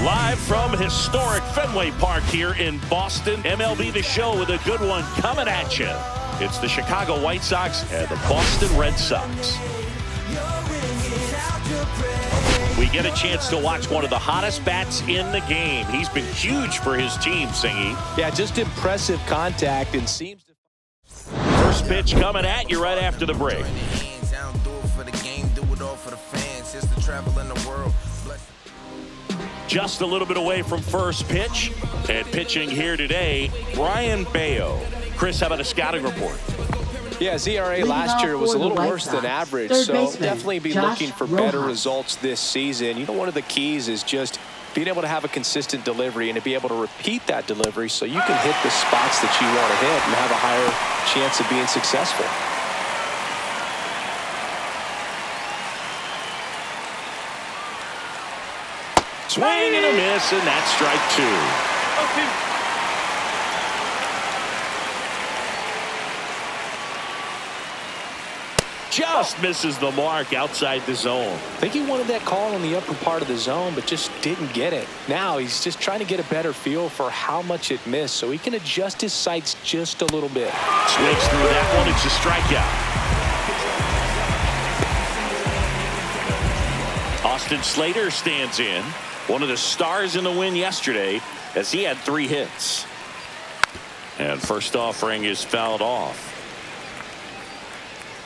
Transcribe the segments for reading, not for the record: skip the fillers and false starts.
Live from historic Fenway Park here in Boston, MLB The Show with a good one coming at you. It's the Chicago White Sox and the Boston Red Sox. We get a chance to watch one of the hottest bats in the game. He's been huge for his team, Singy. Yeah, just impressive contact and seems to... First pitch coming at you right after the break. Just a little bit away from first pitch. And pitching here today, Brian Bayo. Chris, how about a scouting report? Yeah, his ERA last year was a little worse than average, so definitely be looking for better results this season. You know, one of the keys is just being able to have a consistent delivery and to be able to repeat that delivery so you can hit the spots that you want to hit and have a higher chance of being successful. Swing and a miss, and that's strike two. Just misses the mark outside the zone. I think he wanted that call in the upper part of the zone, but just didn't get it. Now he's just trying to get a better feel for how much it missed so he can adjust his sights just a little bit. Swings through that one. It's a strikeout. Austin Slater stands in. One of the stars in the win yesterday as he had 3 hits. And first offering is fouled off.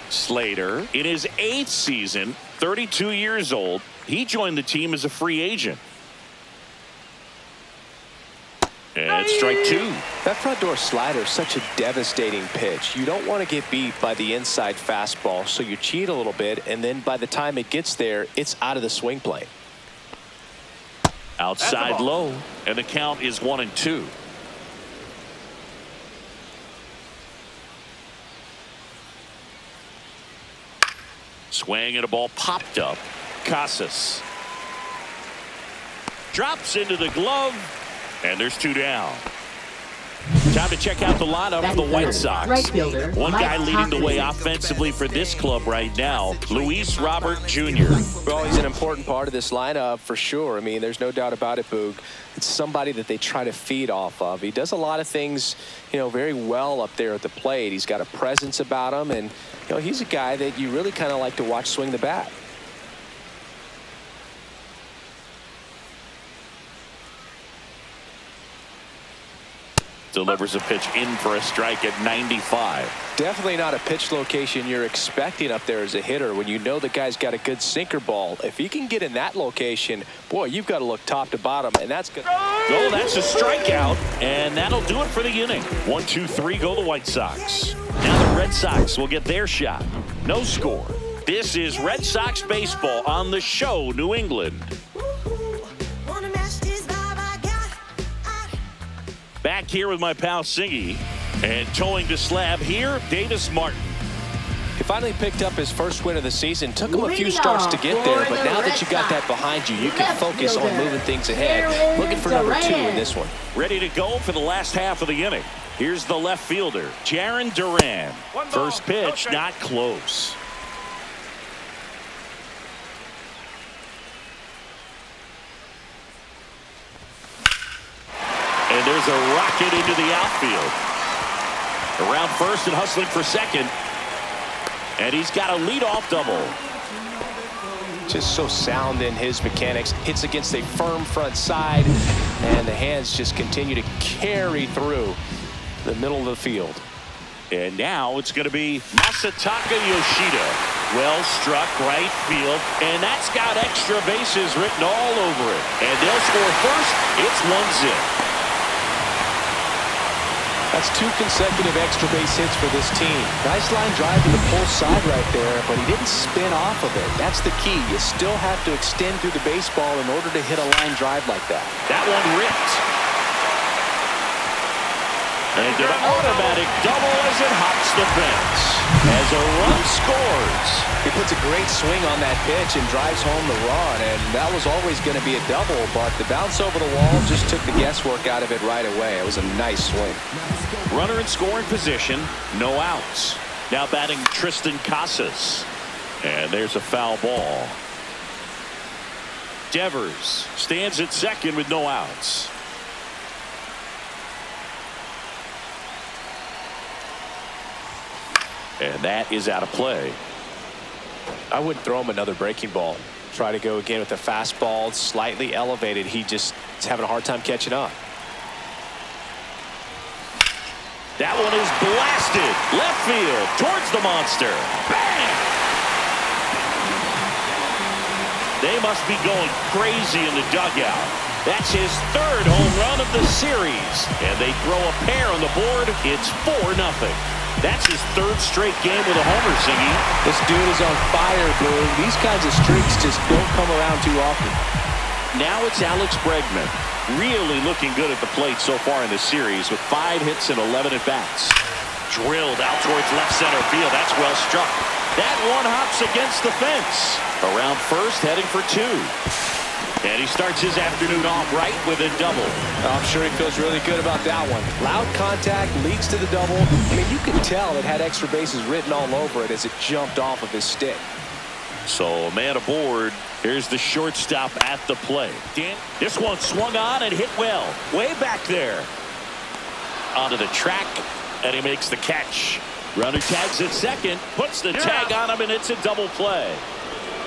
Slater, in his 8th season, 32 years old, he joined the team as a free agent. And strike two. That front door slider is such a devastating pitch. You don't want to get beat by the inside fastball, so you cheat a little bit, and then by the time it gets there, it's out of the swing plane. Outside low, and the count is 1-2. Swing and a ball popped up. Casas drops into the glove, and there's 2 down. Time to check out the lineup for the White Sox. One guy leading the way offensively for this club right now, Luis Robert Jr. Well, he's an important part of this lineup for sure. I mean, there's no doubt about it, Boog. It's somebody that they try to feed off of. He does a lot of things, you know, very well up there at the plate. He's got a presence about him, and, you know, he's a guy that you really kind of like to watch swing the bat. Delivers a pitch in for a strike at 95. Definitely not a pitch location you're expecting up there as a hitter when you know the guy's got a good sinker ball. If he can get in that location, boy, you've got to look top to bottom, and that's good. Oh, that's a strikeout, and that'll do it for the inning. 1-2-3 go the White Sox. Now the Red Sox will get their shot. No score. This is Red Sox baseball on the Show, New England. Back here with my pal Singy, and towing the slab here, Davis Martin. He finally picked up his first win of the season. Took him a few starts to get there, but now that you got that behind you, you can focus on moving things ahead. Looking for number 2 in this one. Ready to go for the last half of the inning. Here's the left fielder, Jarren Duran. First pitch, not close. And there's a rocket into the outfield. Around first and hustling for second. And he's got a leadoff double. Just so sound in his mechanics. Hits against a firm front side. And the hands just continue to carry through the middle of the field. And now it's going to be Masataka Yoshida. Well struck right field. And that's got extra bases written all over it. And they'll score first. It's 1-0. That's 2 consecutive extra base hits for this team. Nice line drive to the pull side right there, but he didn't spin off of it. That's the key. You still have to extend through the baseball in order to hit a line drive like that. That one ripped. And an automatic double as it hops the fence. As a run scores. He puts a great swing on that pitch and drives home the run, and that was always going to be a double, but the bounce over the wall just took the guesswork out of it right away. It was a nice swing. Runner in scoring position, no outs. Now batting Tristan Casas. And there's a foul ball. Devers stands at second with no outs. And that is out of play. I wouldn't throw him another breaking ball. Try to go again with the fastball, slightly elevated. He just is having a hard time catching up. That one is blasted left field towards the monster. Bang! They must be going crazy in the dugout. That's his third home run of the series. And they throw a pair on the board. It's 4-0. That's his third straight game with a homer, Singy. This dude is on fire, Boone. These kinds of streaks just don't come around too often. Now it's Alex Bregman. Really looking good at the plate so far in this series with 5 hits and 11 at-bats. Drilled out towards left center field. That's well struck. That one hops against the fence. Around first, heading for 2. And he starts his afternoon off right with a double. I'm sure he feels really good about that one. Loud contact leads to the double. I mean, you can tell it had extra bases written all over it as it jumped off of his stick. So a man aboard. Here's the shortstop at the plate. This one swung on and hit well. Way back there. Onto the track, and he makes the catch. Runner tags at second, puts the tag on him, and it's a double play.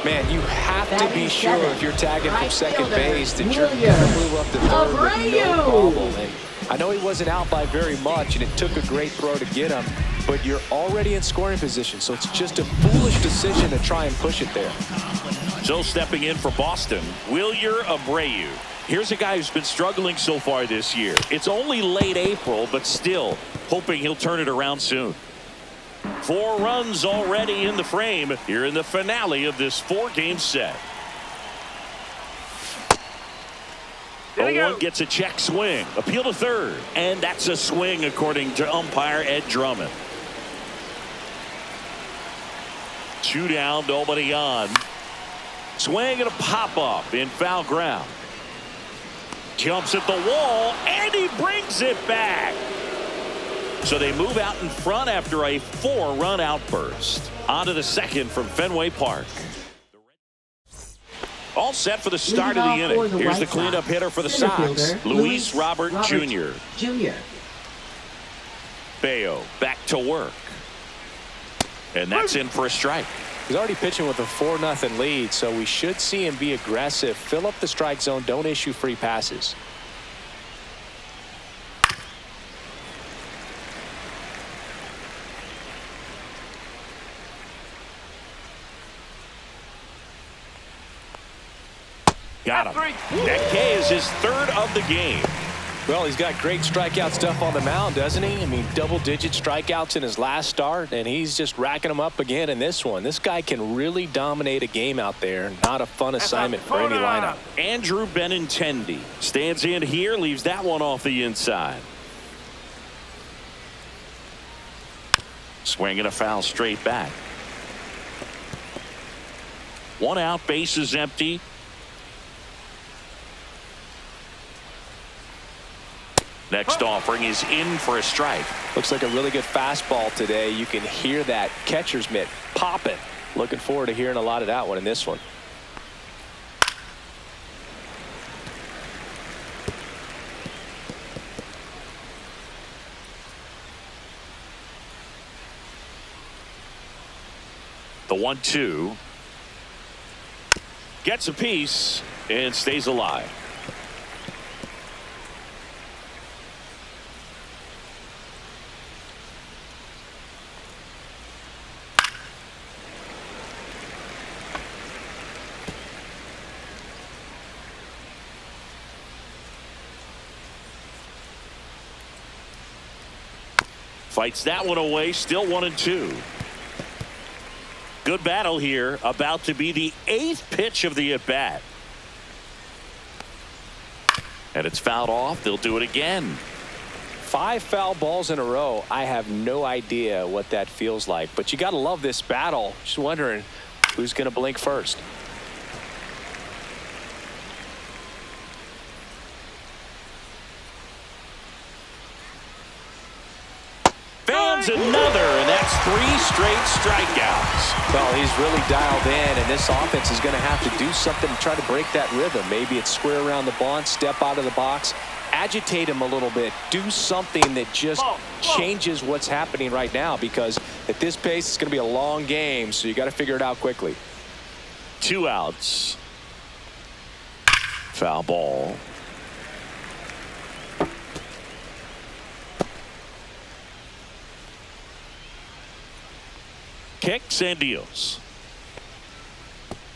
Man, you have to be sure if you're tagging from second base that you're going to move up to third with no problem. And I know he wasn't out by very much, and it took a great throw to get him, but you're already in scoring position, so it's just a foolish decision to try and push it there. So stepping in for Boston, Wilyer Abreu. Here's a guy who's been struggling so far this year. It's only late April, but still hoping he'll turn it around soon. 4 runs already in the frame here in the finale of this 4-game set. 0-1 gets a check swing. Appeal to third. And that's a swing according to umpire Ed Drummond. 2 down, nobody on. Swing and a pop-up in foul ground. Jumps at the wall, and he brings it back. So they move out in front after a 4-run outburst. On to the second from Fenway Park. All set for the start of the inning. Here's the cleanup hitter for the Sox, Luis Robert Jr. Bayo back to work. And that's in for a strike. He's already pitching with a 4-0 lead, so we should see him be aggressive. Fill up the strike zone. Don't issue free passes. Got him. That K is his third of the game. Well, he's got great strikeout stuff on the mound, doesn't he? I mean, double-digit strikeouts in his last start, and he's just racking them up again in this one. This guy can really dominate a game out there. Not a fun assignment for any lineup. Andrew Benintendi stands in here, leaves that one off the inside. Swing and a foul straight back. 1 out, base is empty. Next offering is in for a strike. Looks like a really good fastball today. You can hear that catcher's mitt popping. Looking forward to hearing a lot of that one in this one. The 1-2. Gets a piece and stays alive. Fights that one away, still 1-2. Good battle here, about to be the 8th pitch of the at-bat. And it's fouled off. They'll do it again. 5 foul balls in a row. I have no idea what that feels like, but you got to love this battle. Just wondering who's going to blink first. Fans another, and that's That's 3 straight strikeouts. Well, he's really dialed in, and this offense is going to have to do something to try to break that rhythm. Maybe it's square around the bunt, step out of the box, agitate him a little bit, do something that just changes what's happening right now, because at this pace, it's going to be a long game, so you got to figure it out quickly. 2 outs. Foul ball. Kicks and deals.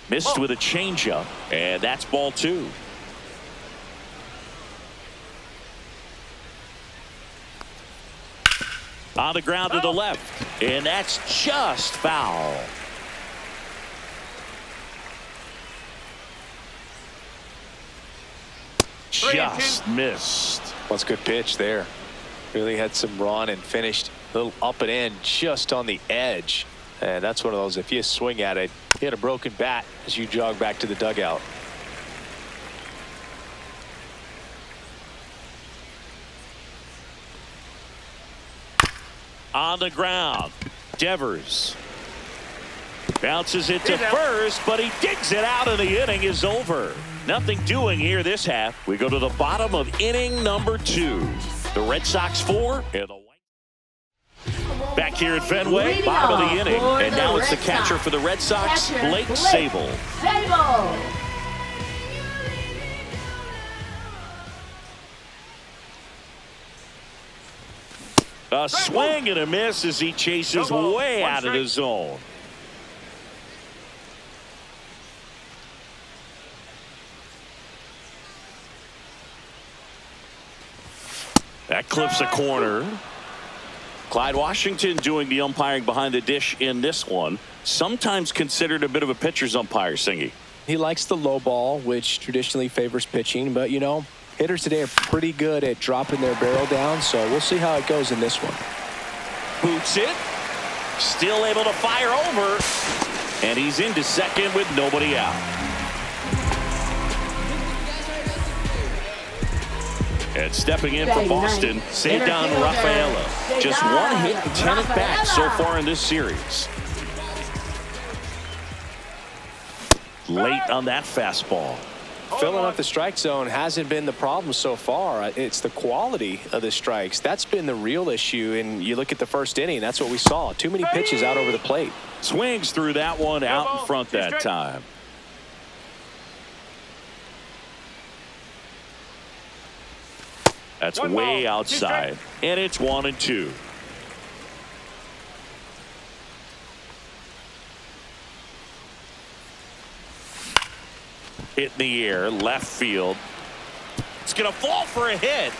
Missed with a changeup, and that's ball 2. On the ground to the left, and that's just foul. Just missed. Well, it's a good pitch there. Really had some run and finished a little up and in just on the edge. And that's one of those, if you swing at it, hit a broken bat as you jog back to the dugout. On the ground, Devers bounces it to first, but he digs it out, and the inning is over. Nothing doing here this half. We go to the bottom of inning number 2. The Red Sox 4 and the back here at Fenway, bottom of the inning, and now it's the catcher for the Red Sox, Blake Sabol. A swing and a miss as he chases way out of the zone. That clips a corner. Clyde Washington doing the umpiring behind the dish in this one. Sometimes considered a bit of a pitcher's umpire, Singy. He likes the low ball, which traditionally favors pitching. But, you know, hitters today are pretty good at dropping their barrel down. So we'll see how it goes in this one. Boots it. Still able to fire over. And he's into second with nobody out. And stepping in for Boston, Cedar Rafaela. Just 1 hit and 10 at bats so far in this series. Late on that fastball. Filling up the strike zone hasn't been the problem so far. It's the quality of the strikes. That's been the real issue. And you look at the first inning, that's what we saw. Too many pitches out over the plate. Swings through that one out in front that time. That's way outside, and it's 1-2. Hit in the air, left field. It's going to fall for a hit.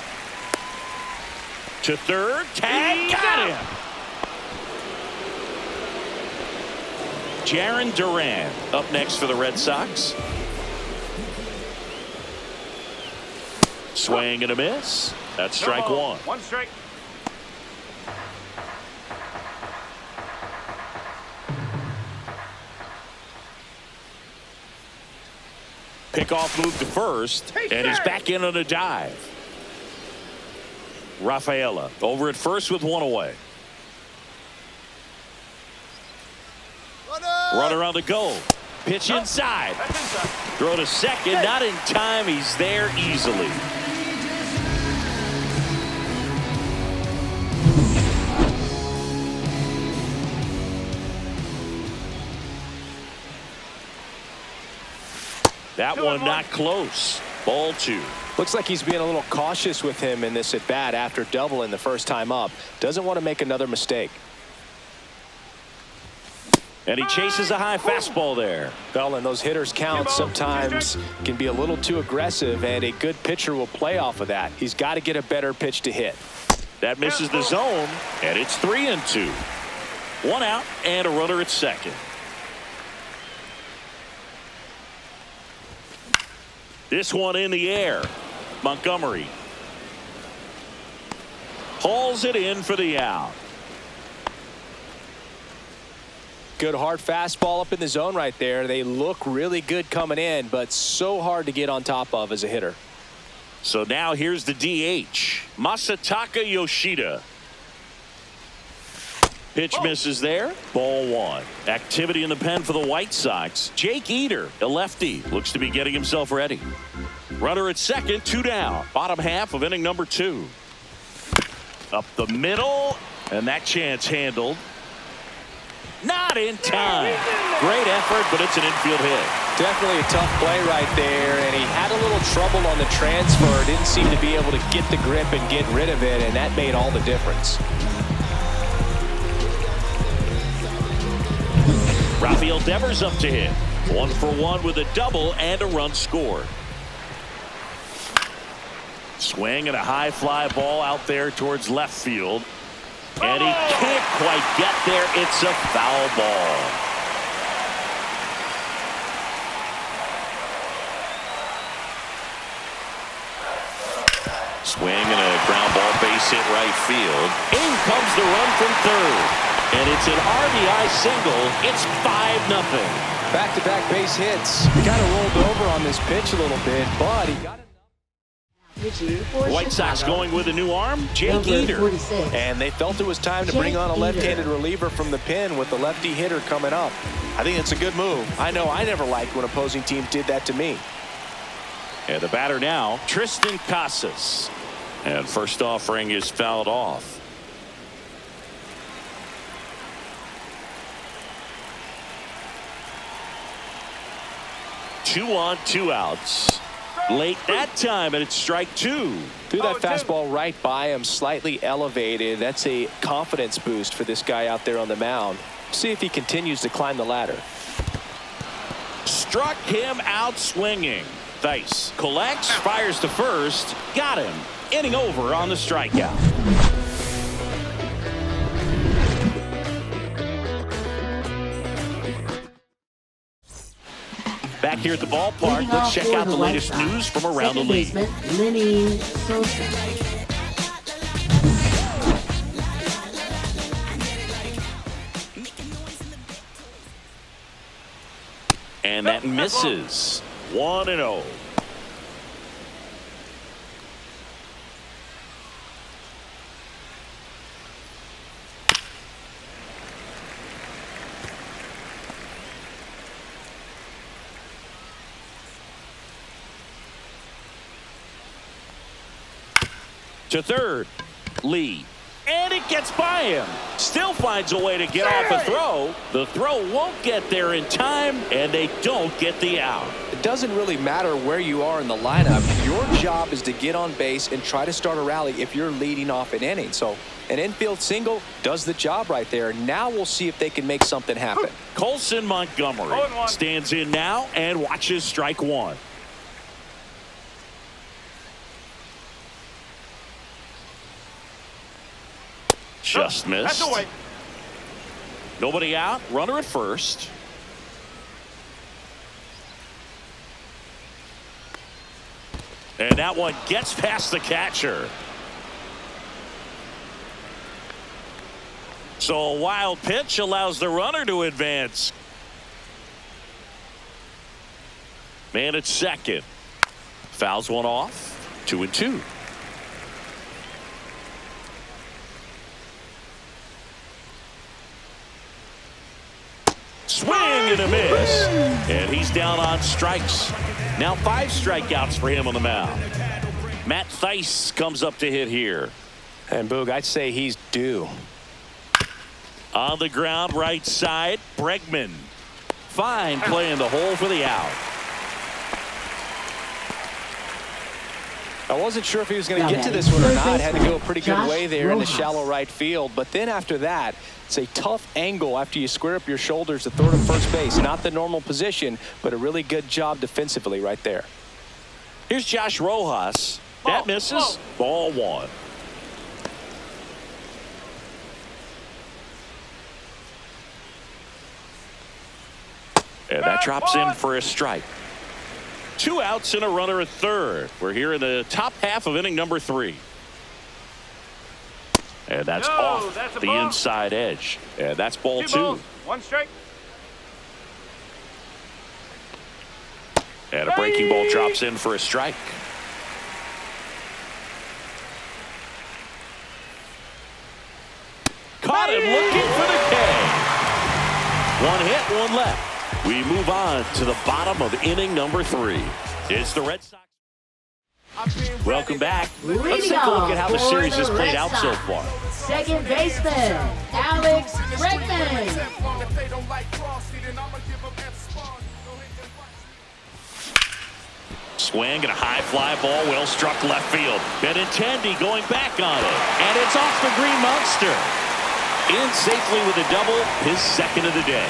To third, tag, got him. Jarren Duran up next for the Red Sox. Swing and a miss. That's strike 1. 1 strike. Pickoff move to first, and he's back in on a dive. Rafaela over at first with 1 away. Runner on the go. Pitch inside. Throw to second. Not in time. He's there easily. That one not close. Ball 2. Looks like he's being a little cautious with him in this at bat after doubling the first time up. Doesn't want to make another mistake. And he chases a high fastball there. Well, and those hitters count sometimes can be a little too aggressive, and a good pitcher will play off of that. He's got to get a better pitch to hit. That misses the zone, and it's 3-2. 1 out and a runner at second. This one in the air. Montgomery hauls it in for the out. Good hard fastball up in the zone right there. They look really good coming in, but so hard to get on top of as a hitter. So now here's the DH, Masataka Yoshida. Pitch misses there. Ball one. Activity in the pen for the White Sox. Jake Eder, a lefty, looks to be getting himself ready. Runner at second, 2 down. Bottom half of inning number 2. Up the middle, and that chance handled. Not in time. Great effort, but it's an infield hit. Definitely a tough play right there, and he had a little trouble on the transfer. Didn't seem to be able to get the grip and get rid of it, and that made all the difference. Rafael Devers up to hit. 1 for 1 with a double and a run scored. Swing and a high fly ball out there towards left field. And he can't quite get there. It's a foul ball. Swing and a ground ball, base hit right field. In comes the run from third. And it's an RBI single. It's 5-0. Back-to-back base hits. He kind of rolled over on this pitch a little bit, but he got it. White Sox going with a new arm, Jake Eder. And they felt it was time to bring on a left-handed reliever from the pen with the lefty hitter coming up. I think it's a good move. I know I never liked when opposing teams did that to me. And the batter now, Tristan Casas. And first offering is fouled off. Two on, 2 outs. Late that time, and it's strike 2. Threw that fastball right by him, slightly elevated. That's a confidence boost for this guy out there on the mound. See if he continues to climb the ladder. Struck him out swinging. Thice collects, fires to first. Got him. Inning over on the strikeout. Back here at the ballpark, let's check out the latest news from around the league. And that misses. 1-0. To third, Lee. And it gets by him. Still finds a way to get off a throw. The throw won't get there in time, and they don't get the out. It doesn't really matter where you are in the lineup. Your job is to get on base and try to start a rally if you're leading off an inning. So an infield single does the job right there. Now we'll see if they can make something happen. Colson Montgomery stands in now and watches strike 1. Just missed. Nobody out. Runner at first. And that one gets past the catcher. So a wild pitch allows the runner to advance. Man at second. Fouls one off. 2-2. Swing and a miss. And he's down on strikes. Now 5 strikeouts for him on the mound. Matt Thice comes up to hit here. And Boog, I'd say he's due. On the ground, right side, Bregman. Fine play in the hole for the out. I wasn't sure if he was going to get to this one or not. Had to go a pretty good way there in the shallow right field. But then after that, it's a tough angle after you square up your shoulders to throw to first base. Not the normal position, but a really good job defensively right there. Here's Josh Rojas. That misses. Ball 1. And that drops in for a strike. 2 outs and a runner at third. We're here in the top half of inning number 3. And that's off the inside edge. And that's ball 2. 1 strike. And a breaking ball drops in for a strike. Caught him looking for the One hit, one left. We move on to the bottom of inning number 3. It's the Red Sox. Welcome back. Let's take a look at how the series has played out so far. Second baseman, Alex Bregman. Swing and a high fly ball, well struck left field. Benintendi going back on it. And it's off the green monster. In safely with a double, his second of the day.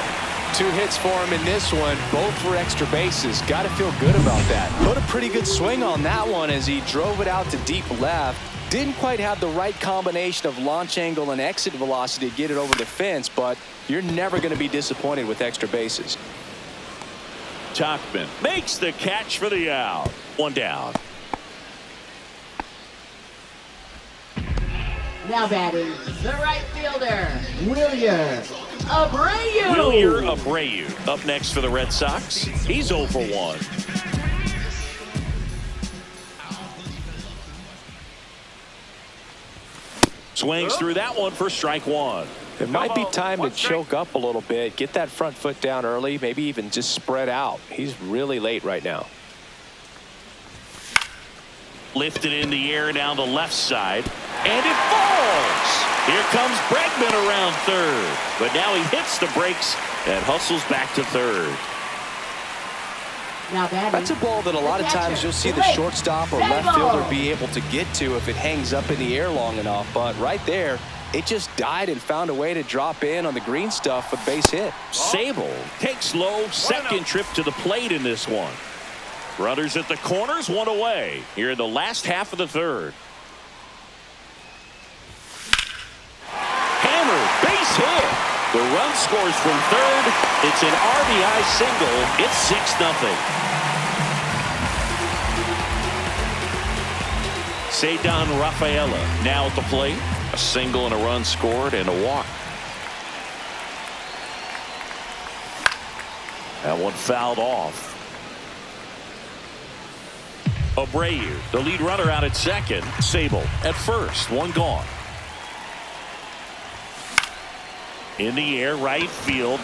2 hits for him in this one, both for extra bases. Got to feel good about that. Put a pretty good swing on that one as he drove it out to deep left. Didn't quite have the right combination of launch angle and exit velocity to get it over the fence, but you're never going to be disappointed with extra bases. Tauchman makes the catch for the out. 1 down. Now batting, the right fielder, Wilyer Abreu. Wilyer Abreu up next for the Red Sox. He's 0 for 1. Swings through that one for strike 1. It might be time to choke up a little bit, get that front foot down early, maybe even just spread out. He's really late right now. Lifted in the air down the left side, and it falls. Here comes Bregman around third, but now he hits the brakes and hustles back to third. Now that's a ball that a lot of times you'll see the shortstop or left fielder be able to get to if it hangs up in the air long enough, but right there, it just died and found a way to drop in on the green stuff, a base hit. Sable takes low, second trip to the plate in this one. Runners at the corners, 1 away here in the last half of the third. Hammer, base hit. The run scores from third. It's an RBI single. It's 6-0. Ceddanne Rafaela now at the plate. A single and a run scored and a walk. That one fouled off. Abreu, the lead runner, out at second. Sable at first. 1 gone. In the air, right field.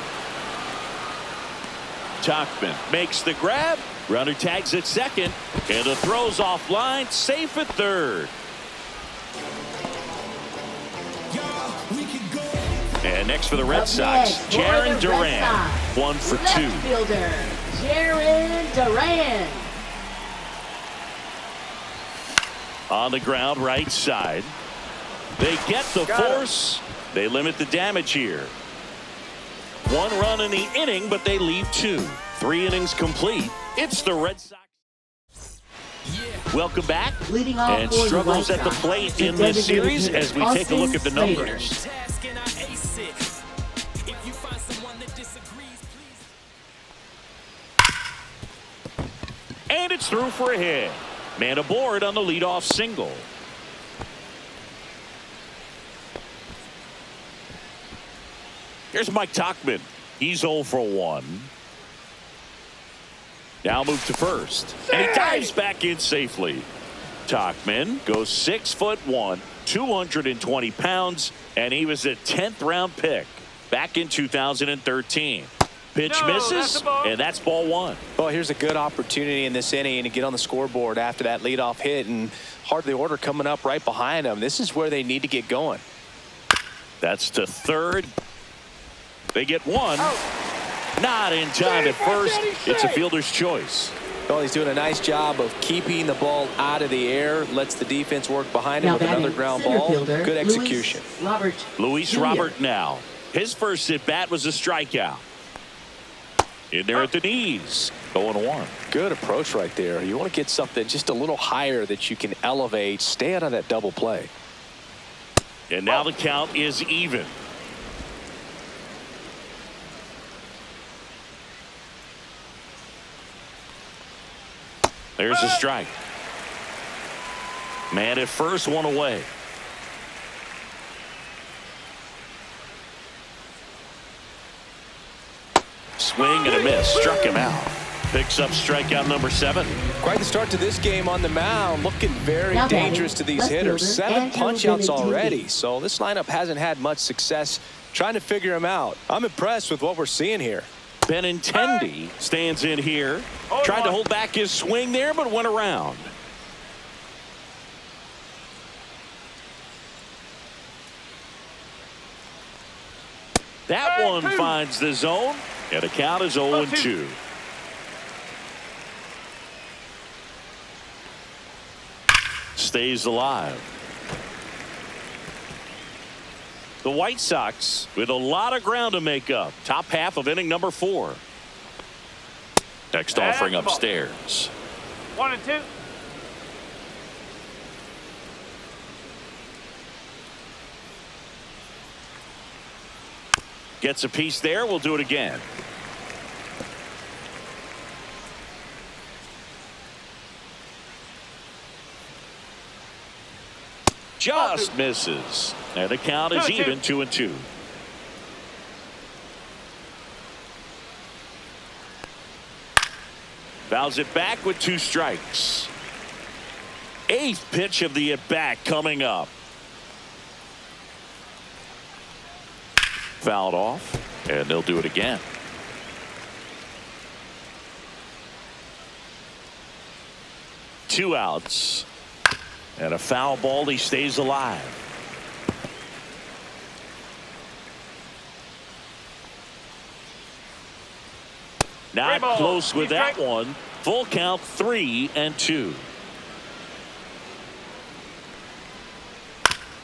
Tauchman makes the grab. Runner tags at second. And the throw's offline. Safe at third. And next for the Red Sox, Jarren Duran. 1 for 2. Left fielder, Jarren Duran. On the ground, right side. They get the force. They limit the damage here. 1 run in the inning, but they leave 2. 3 innings complete. It's the Red Sox. Welcome back. And struggles at the plate in this series as we take a look at the numbers. And it's through for a hit. Man aboard on the leadoff single. Here's Mike Tauchman. He's 0 for 1. Now move to first. And he dives back in safely. Tauchman goes 6'1", 220 pounds, and he was a 10th round pick back in 2013. Pitch misses, and that's ball 1. Well, here's a good opportunity in this inning to get on the scoreboard after that leadoff hit, and heart of the order coming up right behind them. This is where they need to get going. That's to third. They get 1. Not in time at first. It's a fielder's choice. Well, he's doing a nice job of keeping the ball out of the air. Lets the defense work behind him with another ground ball. Good execution. Luis Robert now. His first at bat was a strikeout. In there at the knees. 0-1. Good approach right there. You want to get something just a little higher that you can elevate. Stay out of that double play. And now the count is even. There's a strike. Man at first, 1 away. Swing and a miss. Struck him out. Picks up strikeout number 7. Quite the start to this game on the mound. Looking very dangerous to these hitters. 7 punch-outs already. So this lineup hasn't had much success trying to figure him out. I'm impressed with what we're seeing here. Benintendi stands in here. Tried to hold back his swing there, but went around. That one finds the zone, and the count is 0-2. Stays alive. The White Sox with a lot of ground to make up. Top half of inning number 4. Next offering upstairs. 1-2. Gets a piece there. We'll do it again. Just misses. And the count is even 2-2. Fouls it back with 2 strikes. 8th pitch of the at-bat coming up. Fouled off, and they'll do it again. Two outs. And a foul ball. He stays alive. Not close with that one. Full count, 3-2.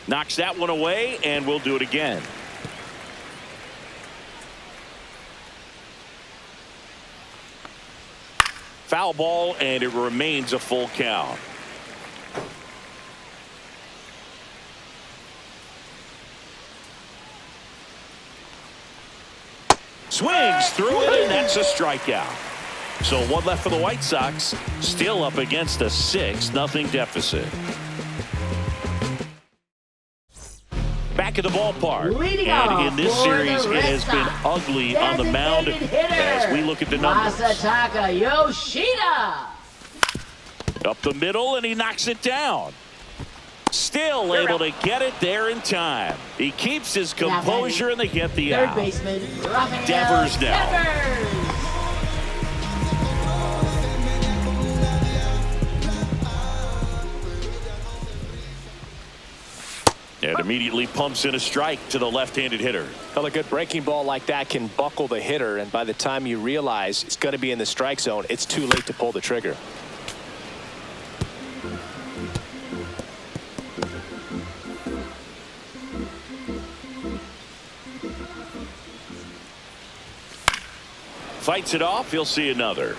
Knocks that one away, and we'll do it again. Foul ball, and it remains a full count. Swings through it, and that's a strikeout. So 1 left for the White Sox. Still up against a 6-0 deficit. Back at the ballpark. And in this series, it has been ugly on the mound as we look at the numbers. Masataka Yoshida. Up the middle, and he knocks it down. Still able to get it there in time. He keeps his composure, and they get the out. Third baseman, Rafael Devers now. Devers. And immediately pumps in a strike to the left-handed hitter. Well, a good breaking ball like that can buckle the hitter, and by the time you realize it's going to be in the strike zone, it's too late to pull the trigger. Fights it off. He'll see another.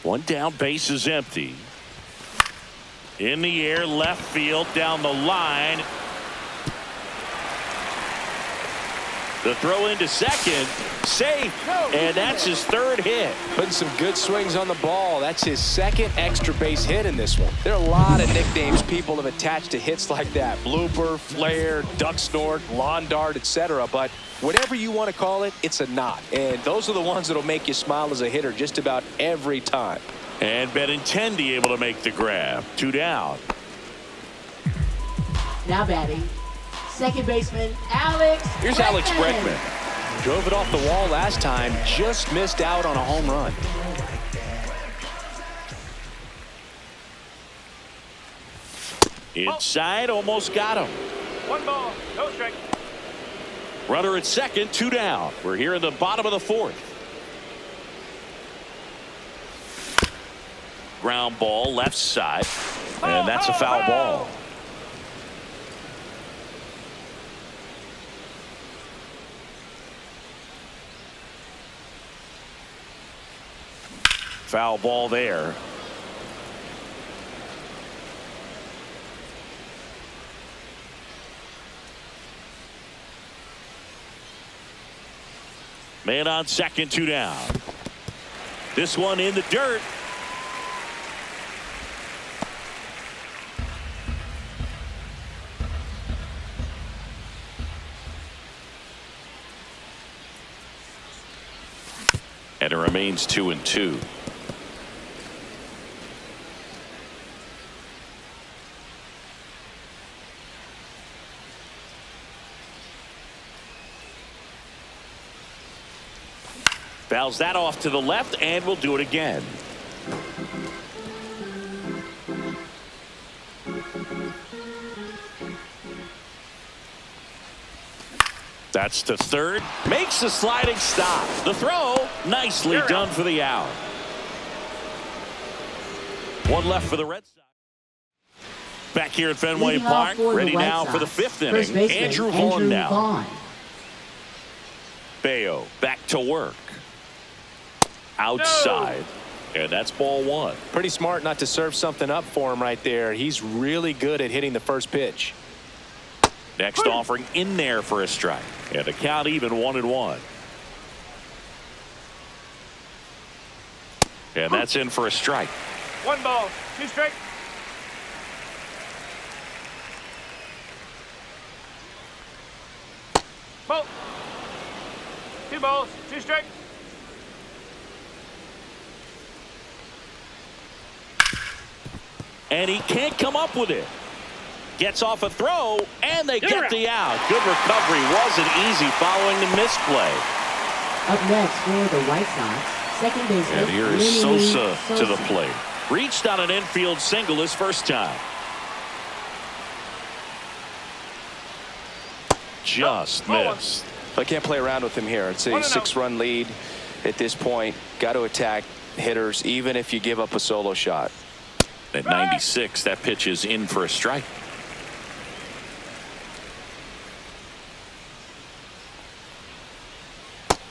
One down, base is empty. In the air, left field, down the line. The throw into second, safe, and that's his 3rd hit. Putting some good swings on the ball. That's his 2nd extra base hit in this one. There are a lot of nicknames people have attached to hits like that. Blooper, flare, duck snort, lawn dart, etc. But whatever you want to call it, it's a knot. And those are the ones that'll make you smile as a hitter just about every time. And Benintendi able to make the grab. 2 down. Now batting, second baseman Alex. Here's Bregman. Alex Bregman. Drove it off the wall last time, just missed out on a home run. Inside, almost got him. 1 ball, no strike. Runner at second, 2 down. We're here in the bottom of the 4th. Ground ball, left side, and that's a foul ball. Foul ball there. Man on second, 2 down. This one in the dirt. And it remains 2-2. Fouls that off to the left, and we'll do it again. That's to third. Makes the sliding stop. The throw, nicely done for the out. One left for the Red Sox. Back here at Fenway Park, ready now for the fifth inning. Andrew Vaughn now. Bayo back to work. Outside. And that's ball one. Pretty smart not to serve something up for him right there. He's really good at hitting the first pitch. Next offering in there for a strike. And a count even 1-1. And that's in for a strike. 1 ball, 2 strikes. Ball. 2 balls, 2 strikes. And he can't come up with it. Gets off a throw, and they get the out. Good recovery. Wasn't easy following the misplay. Up next for the White Sox, second baseman. And here is Sosa to the plate. Reached on an infield single his first time. Just missed. I can't play around with him here. It's a 6-run lead at this point. Got to attack hitters, even if you give up a solo shot. At 96, that pitch is in for a strike.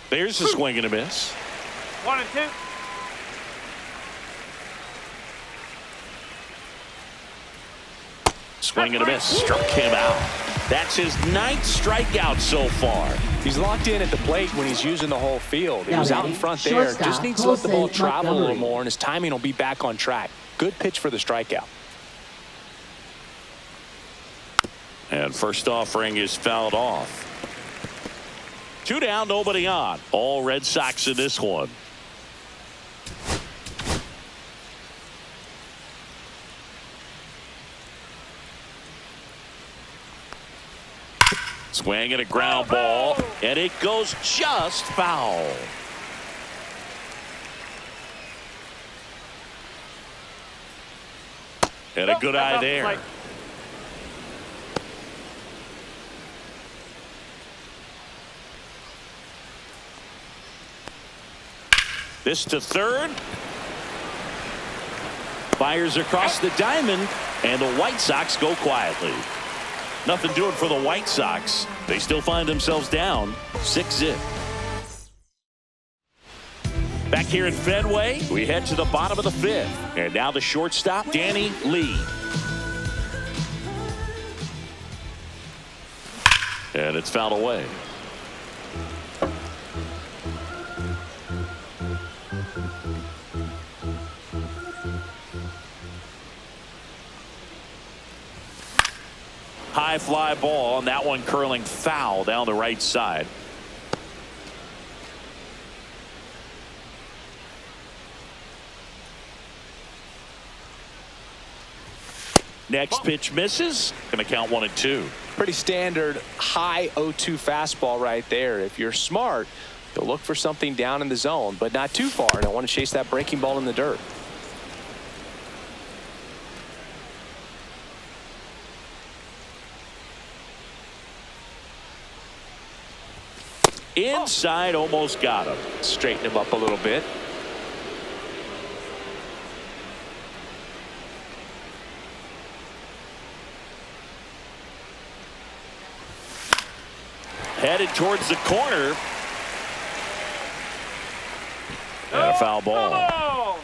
There's a swing and a miss. 1-2. Swing and a miss. Struck him out. That's his 9th strikeout so far. He's locked in at the plate when he's using the whole field. He was out in front there. Just needs to let the ball travel a little more, and his timing will be back on track. Good pitch for the strikeout. And first offering is fouled off. 2 down, nobody on. All Red Sox in this one. Swing and a ground ball, and it goes just foul. And a good eye there. This to third. Fires across the diamond, and the White Sox go quietly. Nothing doing for the White Sox. They still find themselves down 6-0. Back here at Fenway, we head to the bottom of the 5th. And now the shortstop, Danny Lee. And it's fouled away. High fly ball, and that one curling foul down the right side. Next pitch misses. Going to count 1-2. Pretty standard high 0-2 fastball right there. If you're smart, you'll look for something down in the zone, but not too far. Don't want to chase that breaking ball in the dirt. Inside, almost got him. Straighten him up a little bit. Headed towards the corner. And a foul ball.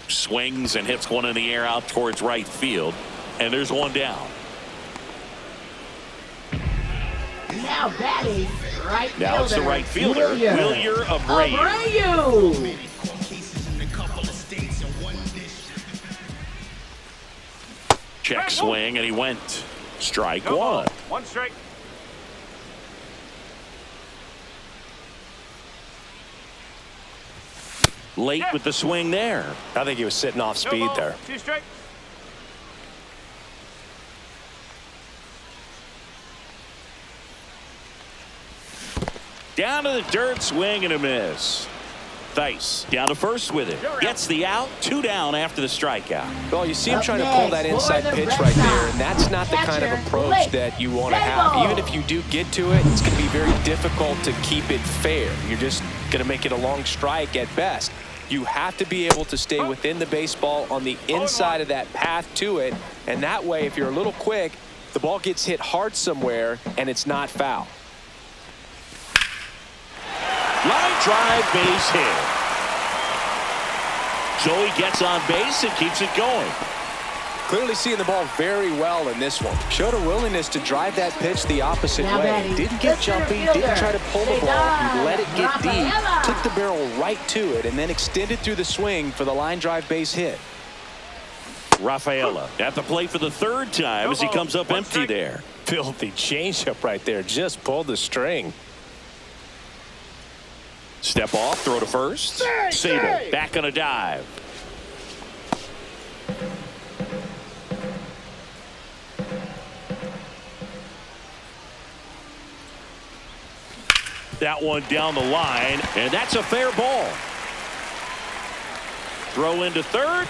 Swings and hits one in the air out towards right field. And there's one down. Now batting right fielder. Now it's the right fielder, Wilyer Abreu. Check swing, and he went. Strike No ball. one. One strike. Late with the swing there. I think he was sitting off No speed ball. there. 2 strikes. Down to the dirt, swing and a miss. Theis down to first with it. Gets the out. 2 down after the strikeout. Well, you see him Up trying to pull that next inside for the pitch Red right Sox, there, and that's not the kind of catcher, approach Blake that you want to Snell. have. Even if you do get to it, it's going to be very difficult to keep it fair. You're just going to make it a long strike at best. You have to be able to stay within the baseball on the inside of that path to it, and that way, if you're a little quick, the ball gets hit hard somewhere, and it's not foul. Line drive, base hit. Joey gets on base and keeps it going. Clearly seeing the ball very well in this one. Showed a willingness to drive that pitch the opposite Now way. batting, Didn't get the center jumpy, fielder, didn't try to pull the ball. He let it get deep, Rafaela. took the barrel right to it, and then extended through the swing for the line drive base hit. Rafaela at the plate for the 3rd time as he comes up empty there. Filthy changeup right there. Just pulled the string. Step off, throw to first. Sable back on a dive. That one down the line, and that's a fair ball. Throw into third,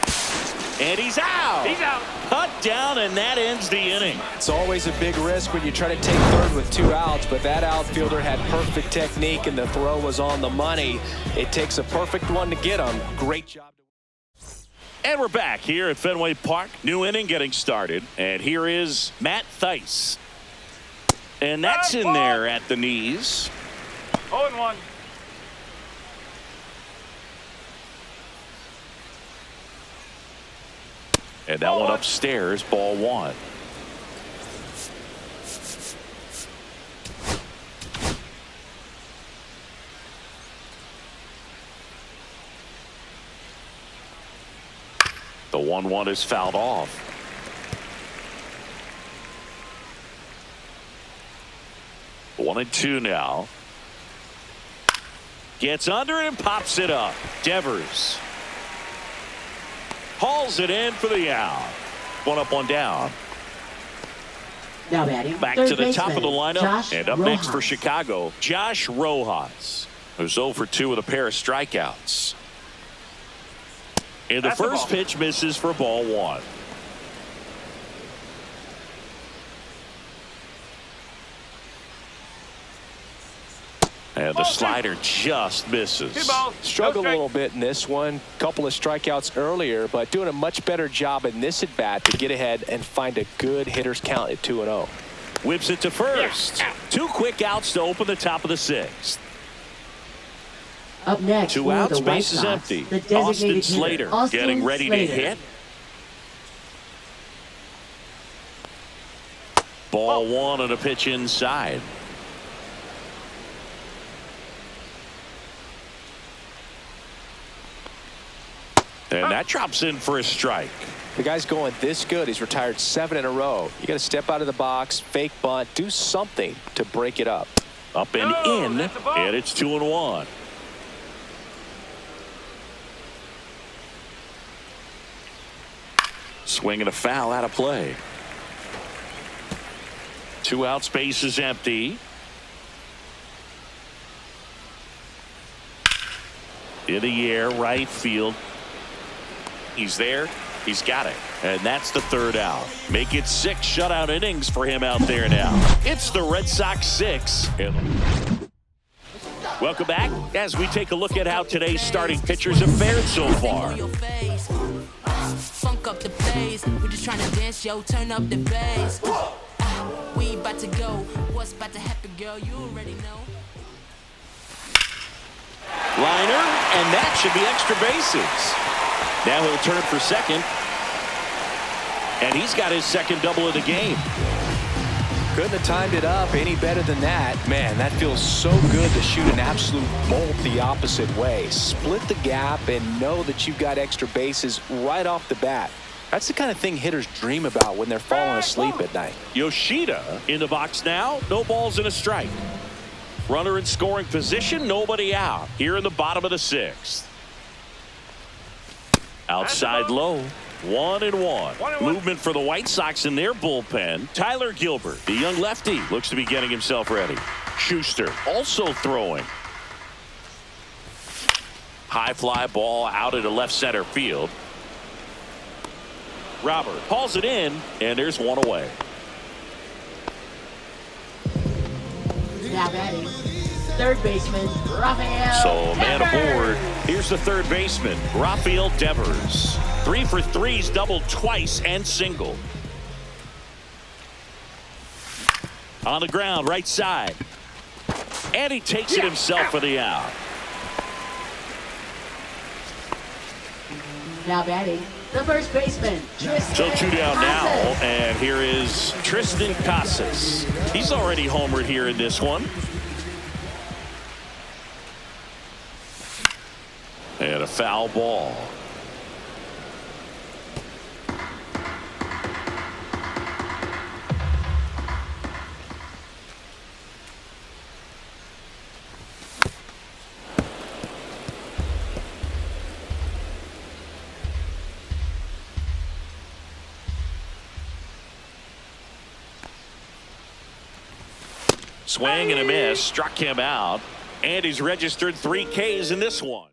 and he's out. He's out. Cut down, and that ends the inning. It's always a big risk when you try to take third with 2 outs, but that outfielder had perfect technique, and the throw was on the money. It takes a perfect one to get him. Great job. And we're back here at Fenway Park. New inning getting started, and here is Matt Theis. And that's in there at the knees. 0-1. And that one upstairs, ball 1. The 1-1 is fouled off. One and 2 now. Gets under it and pops it up. Devers hauls it in for the out. 1 up, 1 down. Now batting, Back third to the top baseman, of the lineup. Josh And up Rojas. next for Chicago, Josh Rojas, who's 0 for 2 with a pair of strikeouts. And the That's a first ball. pitch misses for ball 1. And the slider just misses. 2 balls. Struggled No a strike. little bit in this one. Couple of strikeouts earlier, but doing a much better job in this at bat to get ahead and find a good hitter's count at 2-0. Whips it to first. 2 quick outs to open the top of the 6th. Up next, 2 for outs, the White base is Sox, empty. the designated Austin hitter, Slater Austin getting ready Slater. to hit. Ball 1 and a pitch inside. And that drops in for a strike. The guy's going this good. He's retired 7 in a row. You got to step out of the box, fake bunt, do something to break it up. Up and No, in, that's a ball. and it's 2-1. Swing and a foul out of play. 2 outs, base is empty. In the air, right field. He's there. He's got it. And that's the 3rd out. Make it 6 shutout innings for him out there now. It's the Red Sox 6. Welcome back as we take a look at how today's starting pitchers have fared so far. Funk up the place. We're just trying to dance, yo. Turn up the bass. We about to go. What's about to happen, girl? You already know. Liner, and that should be extra bases. Now he'll turn for second. And he's got his 2nd double of the game. Couldn't have timed it up any better than that. Man, that feels so good to shoot an absolute bolt the opposite way. Split the gap and know that you've got extra bases right off the bat. That's the kind of thing hitters dream about when they're falling asleep at night. Yoshida in the box now. No balls and a strike. Runner in scoring position. Nobody out. Here in the bottom of the 6th. Outside low. 1-1. Movement for the White Sox in their bullpen. Tyler Gilbert, the young lefty, looks to be getting himself ready. Schuster also throwing. High fly ball out into left center field. Robert hauls it in, and there's one away. Now batting, third baseman, Rafael So man Devers. aboard. Here's the third baseman, Rafael Devers. 3 for 3's doubled twice and single. On the ground, right side. And he takes it himself for the out. Now batting, the first baseman, Tristan So 2 down now, Casas. and here is Tristan Casas. He's already homered here in this one. And a foul ball. Swing and a miss, struck him out, and he's registered 3 Ks in this one.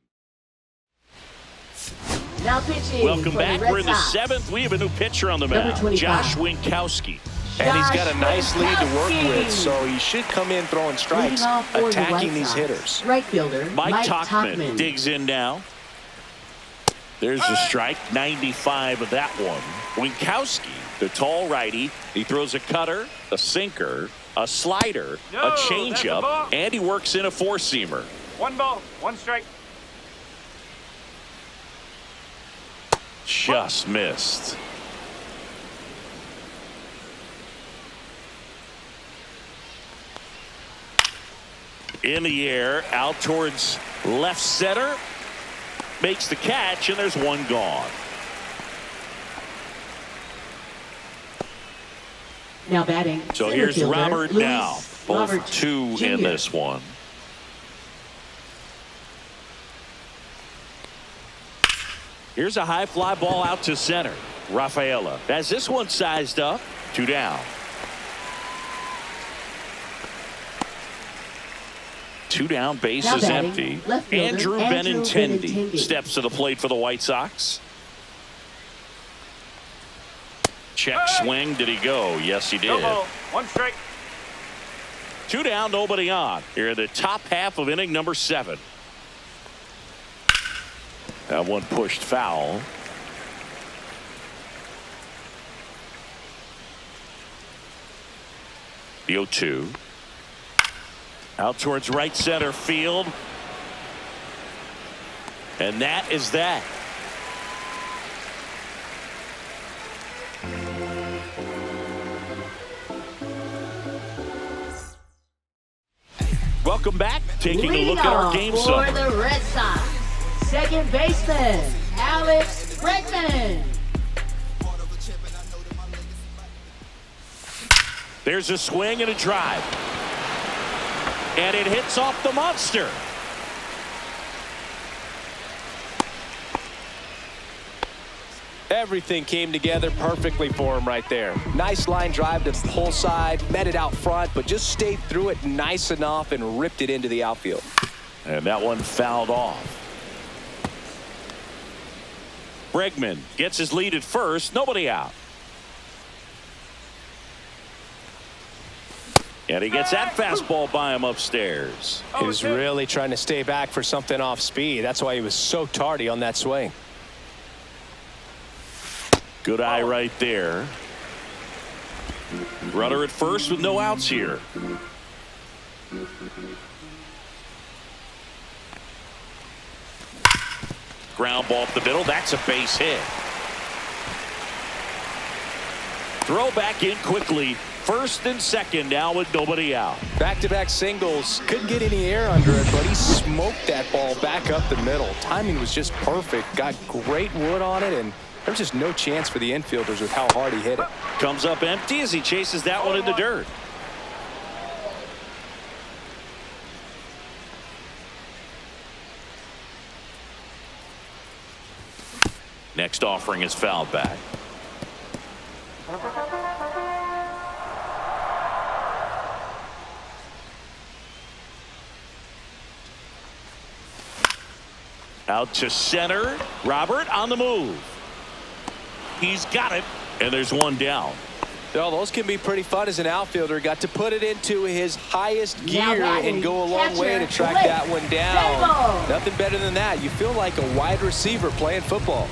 Now pitching. Welcome for back. The Red We're in the Sox. 7th. We have a new pitcher on the Number mound, 25. Josh Winkowski. And he's got a nice lead to work Winkowski. with, so he should come in throwing strikes, Leading off for the attacking White these Sox, hitters. Right fielder, Mike Tauchman Tauchman. digs in now. There's the strike, 95 of that one. Winkowski, the tall righty, he throws a cutter, a sinker, a slider, No, a that's a changeup, ball. and he works in a 4-seamer. 1 ball, 1 strike. Just missed. In the air, out towards left center. Makes the catch, and there's one gone. Now batting. So center here's fielder, Robert Luis now. Both Robert 2 Jr. in this one. Here's a high fly ball out to center. Rafaela has this one sized up. 2 down. 2 down, base Now is batting, empty. left fielder, Andrew Andrew Benintendi Benintendi. steps to the plate for the White Sox. Check swing. Did he go? Yes, he No did. ball, 1 strike. 2 down, nobody on. Here in the top half of inning number 7. That one pushed foul. The 0-2. Out towards right center field. And that is that. Welcome back. Taking a look at our game for summary. the Red Sox, second baseman, Alex Bregman. There's a swing and a drive. And it hits off the monster. Everything came together perfectly for him right there. Nice line drive to the pull side, met it out front, but just stayed through it nice enough and ripped it into the outfield. And that one fouled off. Bregman gets his lead at first. Nobody out. And he gets that fastball by him upstairs. He was really trying to stay back for something off speed. That's why he was so tardy on that swing. Good eye right there. Runner at first with no outs here. Ground ball up the middle. That's a base hit. Throw back in quickly. First and second now with nobody out. Back-to-back singles. Couldn't get any air under it, but he smoked that ball back up the middle. Timing was just perfect. Got great wood on it and There's just no chance for the infielders with how hard he hit it. Comes up empty as he chases that one in the dirt. Next offering is fouled back. Out to center. Robert on the move. He's got it, and there's one down. Well, those can be pretty fun as an outfielder. Got to put it into his highest gear and go a long way to track that one down. Nothing better than that. You feel like a wide receiver playing football.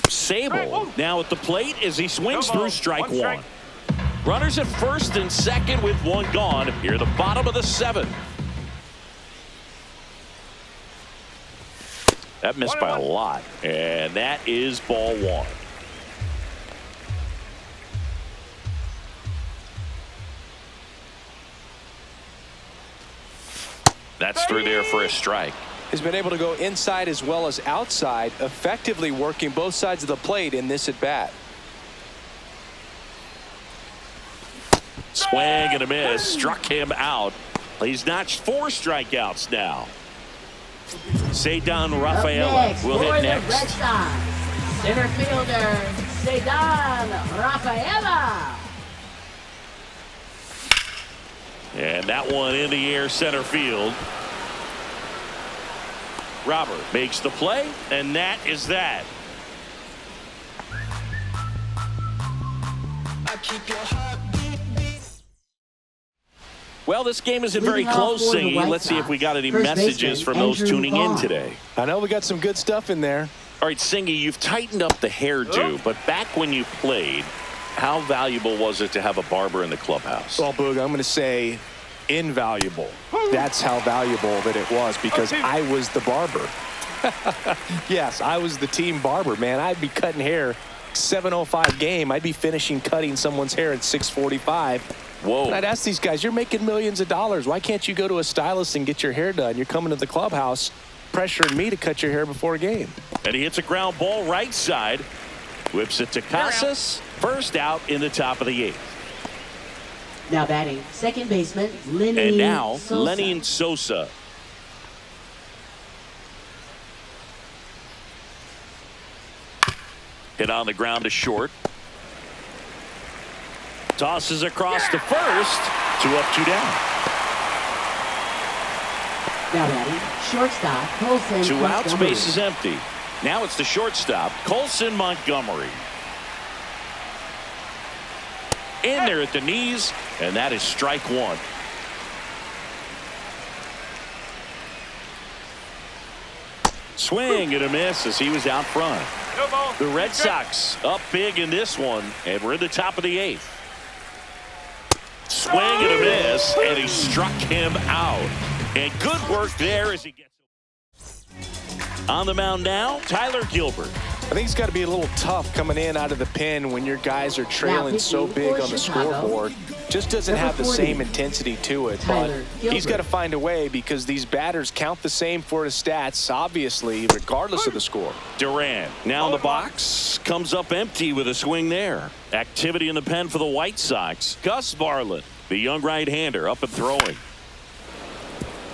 Sable now at the plate as he swings through strike one. Runners at first and second with one gone. Here the bottom of the seventh. That missed by a lot, and that is ball one. That's through there for a strike. He's been able to go inside as well as outside, effectively working both sides of the plate in this at bat. Swing and a miss, struck him out. He's notched 4 strikeouts now. Ceddanne Rafaela will hit next. Center fielder Ceddanne Rafaela. And that one in the air center field. Robert makes the play, and that is that. Well, this game isn't very close, Singy. Let's see if we got any messages from those tuning in today. I know we got some good stuff in there. All right, Singy, you've tightened up the hairdo, but back when you played, how valuable was it to have a barber in the clubhouse? Well, Boog, I'm going to say invaluable. That's how valuable that it was, because I was the barber. Yes, I was the team barber, man. I'd be cutting hair 7:05 game. I'd be finishing cutting someone's hair at 6:45. Whoa. And I'd ask these guys, you're making millions of dollars. Why can't you go to a stylist and get your hair done? You're coming to the clubhouse pressuring me to cut your hair before a game. And he hits a ground ball right side. Whips it to Casas. First out in the top of the 8th. Now batting second baseman Lenny And now Sosa. Lenny Sosa. Hit on the ground to short. Tosses across to first. 2 up, 2 down. Now batting shortstop Colson 2 outs, Montgomery. base is empty. Now it's the shortstop, Colson Montgomery. In there at the knees, and that is strike 1. Swing and a miss as he was out front. The Red Sox up big in this one, and we're in the top of the 8th. Swing and a miss, and he struck him out. And good work there as he gets on the mound now, Tyler Gilbert. I think it's got to be a little tough coming in out of the pen when your guys are trailing so big on the scoreboard. Just doesn't have the same intensity to it. But he's got to find a way, because these batters count the same for his stats, obviously, regardless of the score. Durant now in the box, comes up empty with a swing there. Activity in the pen for the White Sox. Gus Varland, the young right-hander, up and throwing.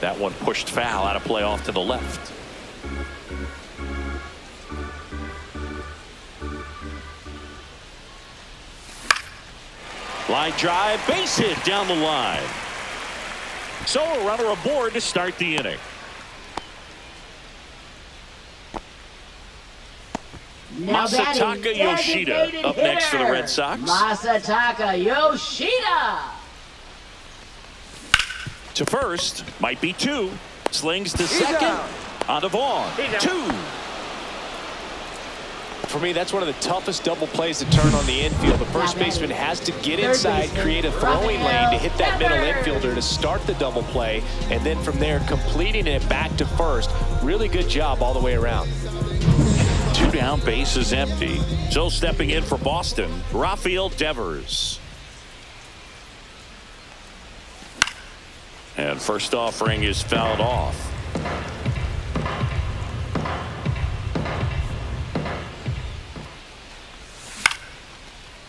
That one pushed foul, out of play off to the left. Line drive, base hit down the line. So a runner aboard to start the inning. Now Masataka Yoshida up next for the Red Sox. Masataka Yoshida. To first, might be 2. Slings to second. On to Vaughn. 2. For me, that's one of the toughest double plays to turn on the infield. The first baseman has to get inside, create a throwing lane to hit that middle infielder to start the double play, and then from there, completing it back to first. Really good job all the way around. 2 down, base is empty. So stepping in for Boston, Rafael Devers. And first offering is fouled off.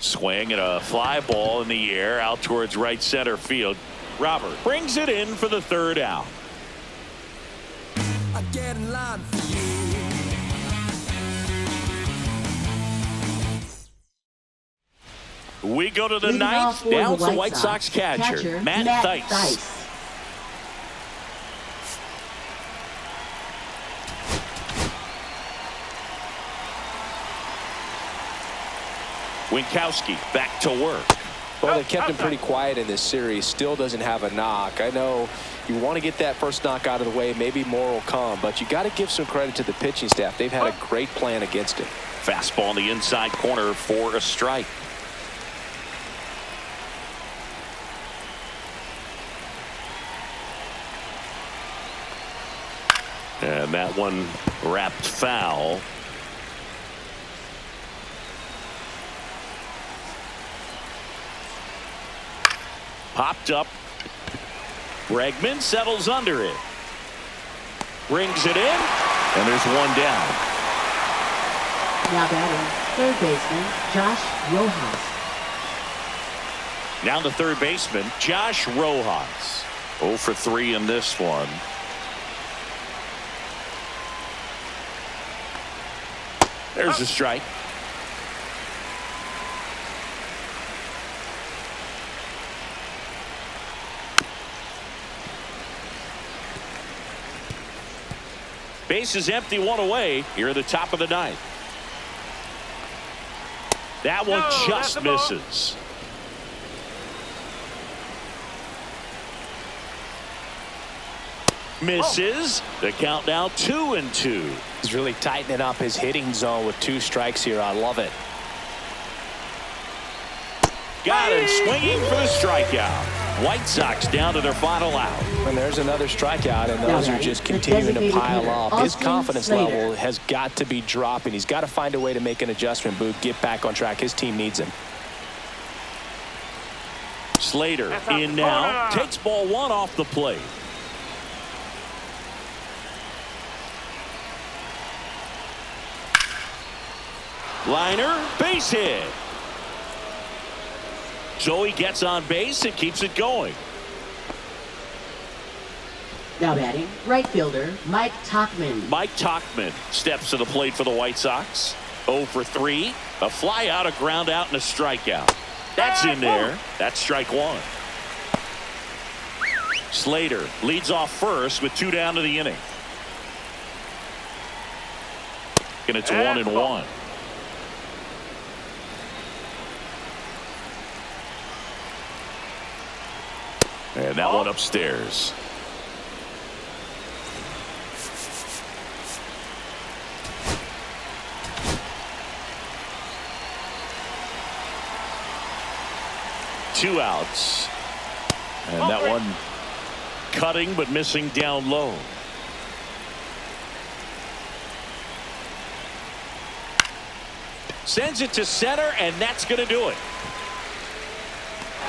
Swing and a fly ball in the air out towards right center field. Robert brings it in for the third out. I get in line for you. We go to the ninth. Now it's the White Sox catcher, Matt Thaiss. Winkowski back to work. Well, they kept him pretty quiet in this series. Still doesn't have a knock. I know you want to get that first knock out of the way. Maybe more will come, but you got to give some credit to the pitching staff. They've had a great plan against him. Fastball in the inside corner for a strike. And that one wrapped foul. Popped up. Bregman settles under it. Brings it in. And there's one down. Now batting, third baseman, Josh Rojas. Now the third baseman, Josh Rojas. 0 for 3 in this one. There's a strike. Base is empty, one away here at the top of the ninth. That one just misses. Misses. The count now 2-2. He's really tightening up his hitting zone with 2 strikes here. I love it. Got him swinging for the strikeout. White Sox down to their final out. And there's another strikeout, and those are just continuing to pile up. His confidence level has got to be dropping. He's got to find a way to make an adjustment, Boog, get back on track. His team needs him. Slater in now. Takes ball 1 off the plate. Liner, base hit. So he gets on base and keeps it going. Now batting, right fielder, Mike Tauchman. Mike Tauchman steps to the plate for the White Sox. 0 for 3. A fly out, a ground out, and a strikeout. That's in there. That's strike 1. Slater leads off first with 2 down to the inning. And it's 1-1. And that one upstairs. Two outs. And that one cutting but missing down low. Sends it to center, and that's going to do it.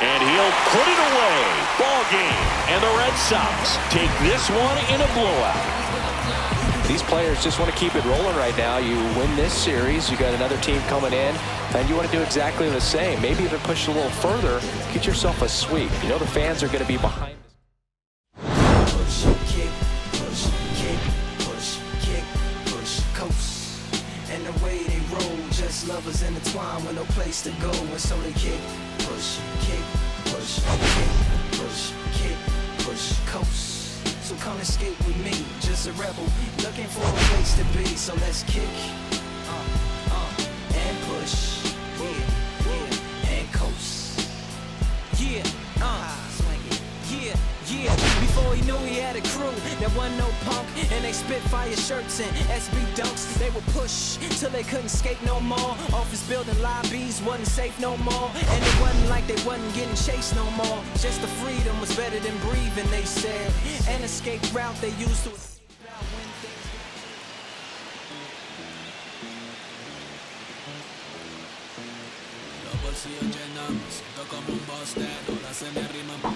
And he'll put it away. Ball game. And the Red Sox take this one in a blowout. These players just want to keep it rolling right now. You win this series, you got another team coming in, and you want to do exactly the same. Maybe even push a little further, get yourself a sweep. You know the fans are going to be behind. Push, kick, push, kick, push, kick, push, coast. And the way they roll, just lovers intertwined with no place to go. And so they kick, push, kick, push, kick, push, kick, push, coast. So come escape with me, just a rebel, looking for a place to be. So let's kick, and push, and coast. Swing it. Yeah, before he knew he had a crew, there wasn't no punk, and they spit fire shirts and SB dunks. They would push till they couldn't skate no more. Office building lobbies wasn't safe no more, and it wasn't like they wasn't getting chased no more. Just the freedom was better than breathing, they said. An escape route they used to. Los bolsillos llenan, me siento como un boss, ahora se me rima.